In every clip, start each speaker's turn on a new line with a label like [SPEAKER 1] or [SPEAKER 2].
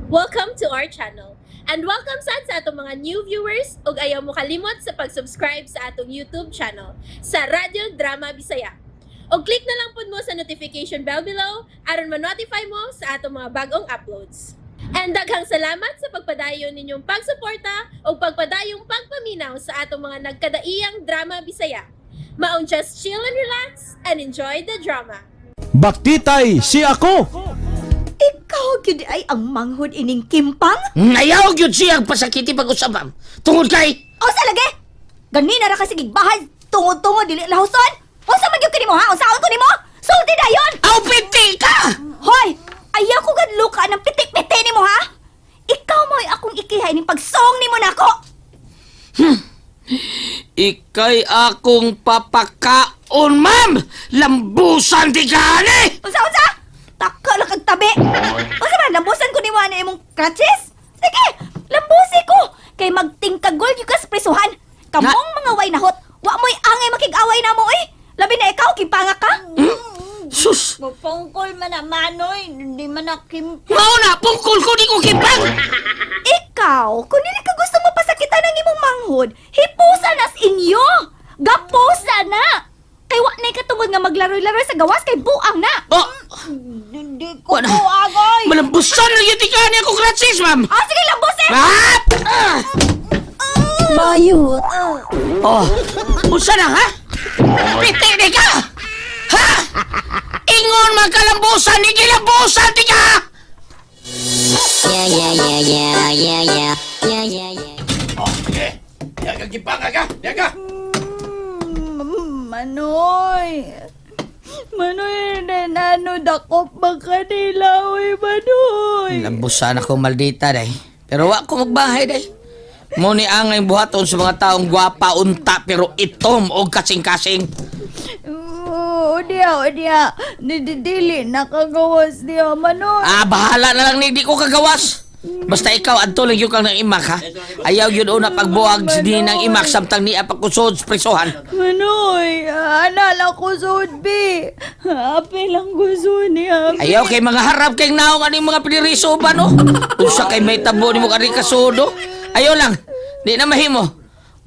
[SPEAKER 1] Welcome to our channel. And welcome sa atong mga new viewers ug ayaw mo kalimot sa pag-subscribe sa atong YouTube channel sa Radio Drama Bisaya. O click na lang pud mo sa notification bell below aron ma-notify mo sa atong mga bagong uploads. And daghang salamat sa pagpadayon ninyong pagsuporta o pagpadayong pagpaminaw sa atong mga nagkadaiyang Drama Bisaya. Maong just chill and relax and enjoy the drama.
[SPEAKER 2] Baktitay si ako!
[SPEAKER 3] Ikaw gyud ay ang manghod ining kimpang?
[SPEAKER 4] Ayaw gyud siyang pasakiti pag-usapam. Tungod kay
[SPEAKER 3] O sa lagi? Ganina ra kasi gigbahan tungod-tungod dili lahuson? Unsa man gyud kanimo ha? Unsaon ko nimo? Sulti dayon!
[SPEAKER 4] aw piti ka!
[SPEAKER 3] Hoy, ayaw ko gadlo ka ng pitik-piti nimo ha? Ikaw mo ay akong ikihay ning pagsong nimo nako.
[SPEAKER 4] Ikay akong papakaon, ma'am! Lambusan di ka ani!
[SPEAKER 3] Unsa? Taka lang kag tabi. Unsa man lambusan ko nimo ani imong crutches? Sige, lambusi ko kay magtingkagol gyud ka sa prisuhan. Kamong mga way nahot, wa mo'y angay makig-away namo eh. Labi na ikaw kipanga ka?
[SPEAKER 4] Sus!
[SPEAKER 5] Mapungkol man na manoy, hindi man na
[SPEAKER 4] Mao na, pungkol ko di ko kipang!
[SPEAKER 3] Ikaw, kung dili ka gusto mo pasakitan ng imong manghod, hipusa nas inyo! Gapusa na! Kay wa na katungod nga maglaroy-laroy sa gawas kay buang na!
[SPEAKER 4] Oh!
[SPEAKER 5] Hindi ko
[SPEAKER 4] Wala.
[SPEAKER 5] po agay.
[SPEAKER 4] Malambusan na yun di ka ani akong kratsis, ma'am!
[SPEAKER 3] Oh, sige lambusin!
[SPEAKER 4] Ah! Ah!
[SPEAKER 3] Bayot!
[SPEAKER 4] Oh! Unsa na, ha? Piti di ka! Ha? Ingon magkalambusan, di kilambusan di ka! Oh, sige. Yaga kipanga ka! Yaga!
[SPEAKER 5] Manoy. Manoy, nanano dakop ba kanila, uy, Manoy.
[SPEAKER 4] Lambusan ako maldita, day. Pero wa ko magbahay, day. Mo ni angay buhaton sa mga taong gwapa unta pero itom o kasing-kasing.
[SPEAKER 5] Udiya. Dili, nakagawas niya, Manoy.
[SPEAKER 4] Ah, bahala na lang ni di ko kagawas. Basta ikaw adto lang yung kang ng imak, ha? Ayaw yun una pagbuwag si din ng imak samtang niya pagkusod sa presohan.
[SPEAKER 5] Manoy, anala ko sudbi. Ape lang gusto niya.
[SPEAKER 4] Ayaw kay mga harap kay naong aning mga piniriso ba, no? Usa kay may tabo ni mo kari kasudo. Ayaw lang. Di na mahimo.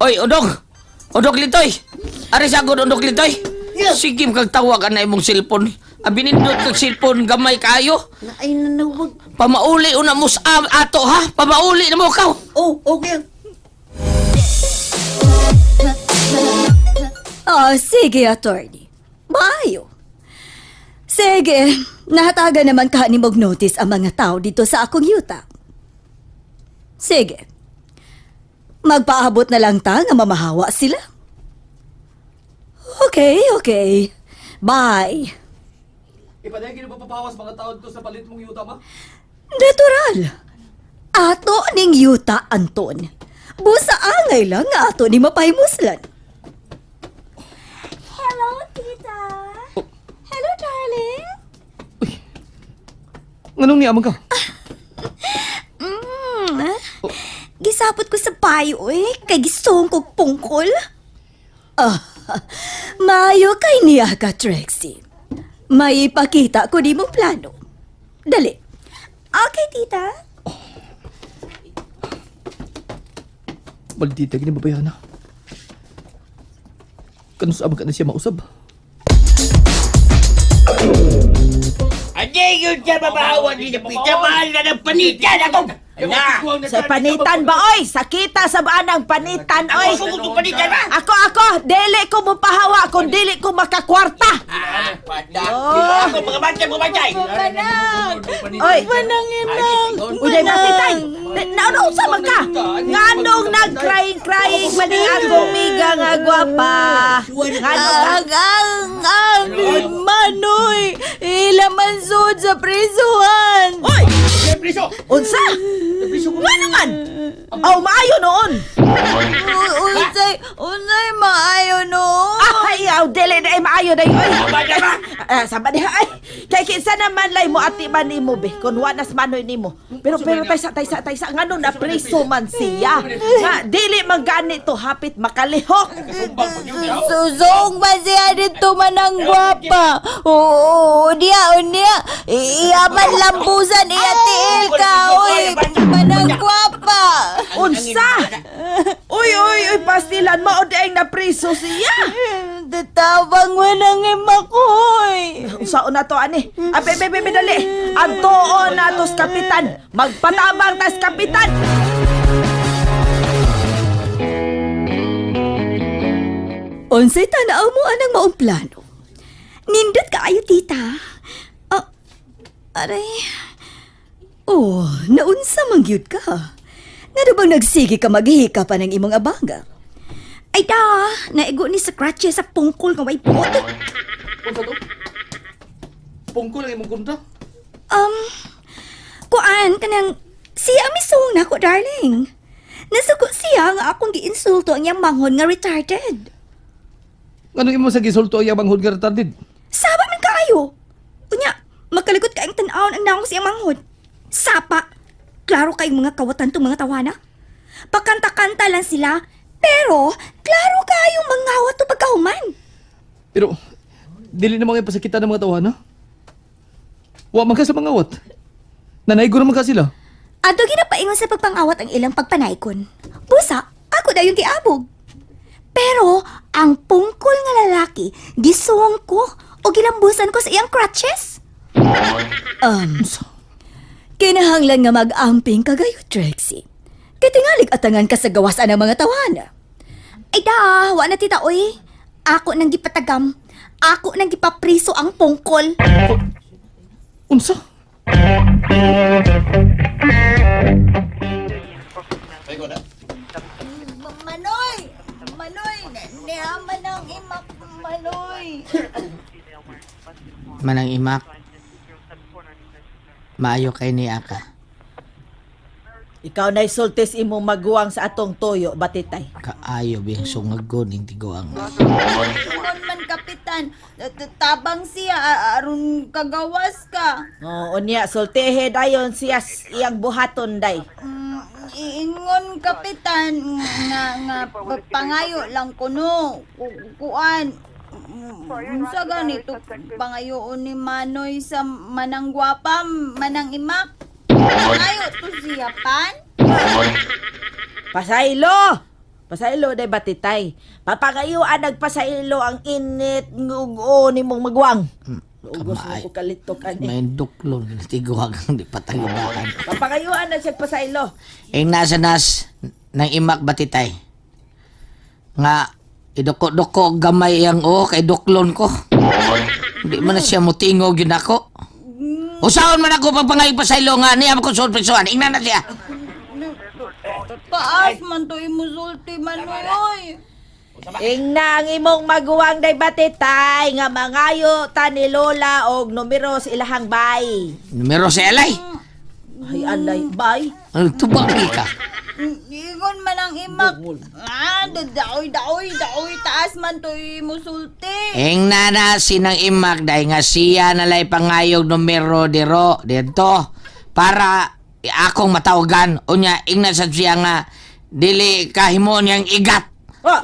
[SPEAKER 4] Oy, Odog. Odog Litoy. Ari sa agod Odog Litoy. Sige, kag tawag na imong cellphone. Abinindot kag cellphone gamay kayo.
[SPEAKER 5] Ay, nanawag.
[SPEAKER 4] Pamauli una mo sa ato, ha? Pamauli na mo kaw.
[SPEAKER 5] Oh, okay.
[SPEAKER 3] Oh, sige, attorney. Maayo. Sige, nahataga naman ka ni mog notice ang mga tao dito sa akong yuta. Sige. Magpaabot na lang ta nga mamahawa sila. Okay. Bye.
[SPEAKER 2] Ipadagin mo papapawas mga taon to sa palit mong yuta, ma?
[SPEAKER 3] Natural. Ato ning yuta, Anton. Busa angay lang nga ato ni mapaymuslan. Hello, tita. Hello, darling.
[SPEAKER 2] Nganong niyaman ka?
[SPEAKER 3] Gisapot ko sa payo kay gistong kog pungkol. Mayo kay niya ka, Trixie. May ipakita ko di mong plano. Dali. Okay, tita.
[SPEAKER 2] Maldita, ginibabayan na. Kanusabang ka na siya mausab.
[SPEAKER 4] Adi yun siya mabahawan ni Pita. Mahal na ng panitan ako. Na!
[SPEAKER 5] Sa panitan ba, oy? Sakita sa baanang panitan, oy.
[SPEAKER 4] Ako sugod ng panitan, ba?
[SPEAKER 5] Ako, dili ko mo pahawa kung dili ko makakwarta.
[SPEAKER 4] Oh! Ako mga bantay!
[SPEAKER 5] Oy, manangin lang. Uday matitay. Naano sa ka? Nganong nag-crying mani akong miga nga gwapa. Ang Manoy, ilaman sud sa prisuhan.
[SPEAKER 4] Hoy! Preso!
[SPEAKER 5] Unsa? Nga naman. Aw, maayo noon. Unsay maayo noon. Ay, aw, dili na ay maayo na yun. Sabad niya, ay. Kaya kinsa naman lay mo ati man nimo be. Kung wanas manoy nimo. Pero taysa. Nga nun na preso man siya. Nga, dili man gani to hapit makalihok.
[SPEAKER 3] Susong ba siya dito manang gwapa? Oo, unya. Iyaman lambusan iya tiil ka, oy.
[SPEAKER 5] pastilan mao daing na priso siya.
[SPEAKER 3] Tatabang mo ng imakoy.
[SPEAKER 5] Usaon na to ani. Bebe dali. Adtoon na tos kapitan. Magpatabang tas kapitan.
[SPEAKER 3] Unsay tanaw mo anang maong plano? Nindot kaayo, tita. Aray. Oh, naunsa mangyud ka. Nga bang nagsige ka maghihika pa ng imong abanga? Ay da, naigo ni sa kratche sa pungkol nga may puot.
[SPEAKER 2] Unsa to? Pungko lang imong kunta.
[SPEAKER 3] Kuan, kanang siya misong na ko, darling. Nasuko siya nga akong giinsulto ang iyang manghon nga retarded.
[SPEAKER 2] Anong imo sa gisulto ang yabang hud nga retarded?
[SPEAKER 3] Saba man kaayo. Unya, makaligot ka ang tanawon ang naong siyang manghod. Sapa. Klaro kayong mga kawatan tong mga tawana. Pakanta-kanta lang sila, pero klaro kayong mangawat to pagkahuman.
[SPEAKER 2] Pero dili na mga pasakitan ng mga tawana. Wa man ka sa mangawat. Nanaygo naman ka sila.
[SPEAKER 3] Ato ginapaingon sa pagpangawat ang ilang pagpanaykon. Busa, ako dayon giabog. Pero ang pungkol nga lalaki, gisuwang ko o gilambusan ko sa iyang crutches. Kinahanglan nga mag-amping kagayo, Trixie. Kitingalig atangan ka sa gawasan ng mga tawana. Ay da, wa na tita, oy. Ako nang gipatagam. Ako nang gipapriso ang pungkol.
[SPEAKER 2] Unsa?
[SPEAKER 3] Manoy! Manoy! Niyaman ang imak, Manoy!
[SPEAKER 4] Manang imak. Maayo kay niya ka.
[SPEAKER 5] Ikaw na isultis imong maguwang sa atong toyo, batitay.
[SPEAKER 4] Kaayo biyang sungagon yung tiguang.
[SPEAKER 6] Sinon man, Kapitan. Tabang siya, aron kagawas ka.
[SPEAKER 5] Oo, unya, sultihe dayon siya iyang buhaton day.
[SPEAKER 6] Ingon, Kapitan, nga pangayo lang kuno. Kuan. Unsa ganito pangayoon ni Manoy sa manang gwapa, manang imak. Pangayo to siya, pan?
[SPEAKER 5] Pasaylo! Pasaylo day batitay. Papagayuan nagpasaylo ang init ngugo ni mong magwang. Ugos mo
[SPEAKER 4] Kamay.
[SPEAKER 5] ko kalitok ani.
[SPEAKER 4] May duklon yung tiguang di patagibaan.
[SPEAKER 5] Papagayuan na siya pasaylo.
[SPEAKER 4] Nasa ng imak batitay. Nga, idoko-doko gamay yang kay duklon ko. Hindi man na siya mutingog yun ako. Usaon man ako pagpangay pa sa ilo nga niya ko sorpresuhan. Ingnan na siya.
[SPEAKER 6] Taas man to imusulti, Manoy.
[SPEAKER 5] Ingna ang imong maguwang day batitay nga mangayo ta ni Lola og numero sa ilahang bay.
[SPEAKER 4] Numero sa alay.
[SPEAKER 5] Ay alay bay.
[SPEAKER 4] Ano tubang ka?
[SPEAKER 6] Ingon man ang imak. Daoy, taas man to imusulti.
[SPEAKER 4] Ingnan na sinang imak dahil nga siya nalay pangayog numero dito para akong matawagan. Unya, ingnan sa siya nga dili kahimo niyang igat.
[SPEAKER 5] Oh.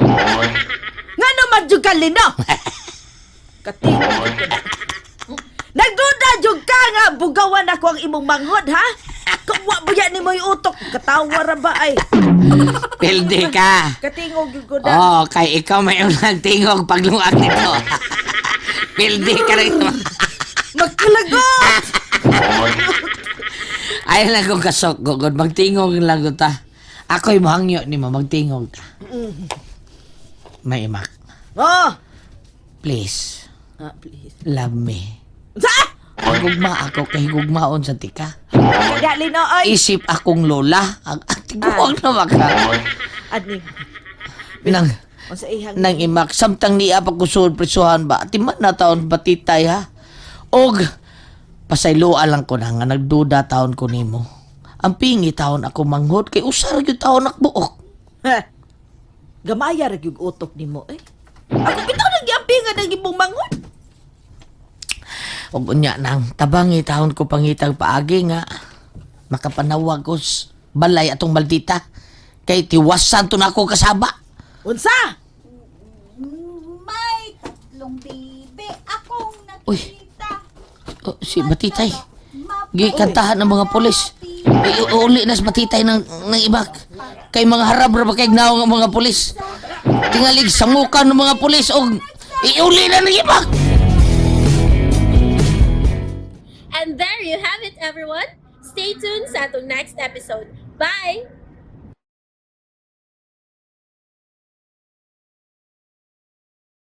[SPEAKER 5] Nga naman jud ka lino. Katingog ko na. Nagduda jud ka nga bugawan ako ang imong manghod ha? Kawa ba yan ni mo utok? Katawa ra ba ay?
[SPEAKER 4] Pildi ka.
[SPEAKER 5] Katingog jud ko na.
[SPEAKER 4] Oh, kay ikaw may unang tingog paglungag nito. Pildi ka rin.
[SPEAKER 5] Magkalagot!
[SPEAKER 4] Ay lang kong kasok, gugod. Magtingog lang ko ta. Ako'y mahangyo ni mo, magtingog ka. May imak.
[SPEAKER 5] Oh!
[SPEAKER 4] Please,
[SPEAKER 5] Please.
[SPEAKER 4] love me.
[SPEAKER 5] Sa?
[SPEAKER 4] Higugma ako kay higugmaon sa tika.
[SPEAKER 5] Kadali no, oy!
[SPEAKER 4] Isip akong lola. Ang tiguang na maka.
[SPEAKER 5] Ani,
[SPEAKER 4] Nang,
[SPEAKER 5] o sa ihang...
[SPEAKER 4] nang imak, samtang niya pagkusod presuhan ba? Timan na taon batitay ha? Og, pasayloa lang ko na nga nagduda taon ko nimo. Ang pingi taon ako manghod kay usar yung taon akbuok.
[SPEAKER 5] Ha? Gamaya ra gyud utok nimo eh. Ako bitaw nang giampingan ang imong manghod.
[SPEAKER 4] Og unya nang tabangi taon ko pangitag paagi nga makapanawag ko balay atong maldita kay tiwasan to na ako kasaba.
[SPEAKER 5] Unsa?
[SPEAKER 6] May tatlong bibi akong
[SPEAKER 4] Uy.
[SPEAKER 6] nakita.
[SPEAKER 4] Oh, si Batitay. Gikantahan ng mga pulis. Uli na sa Batitay ng ibak. Kay mga harap ra ba kay naong ang mga pulis. tingalig sangukan ng mga pulis o iuli na ng iba.
[SPEAKER 1] And there you have it, everyone. Stay tuned sa atong next episode. Bye!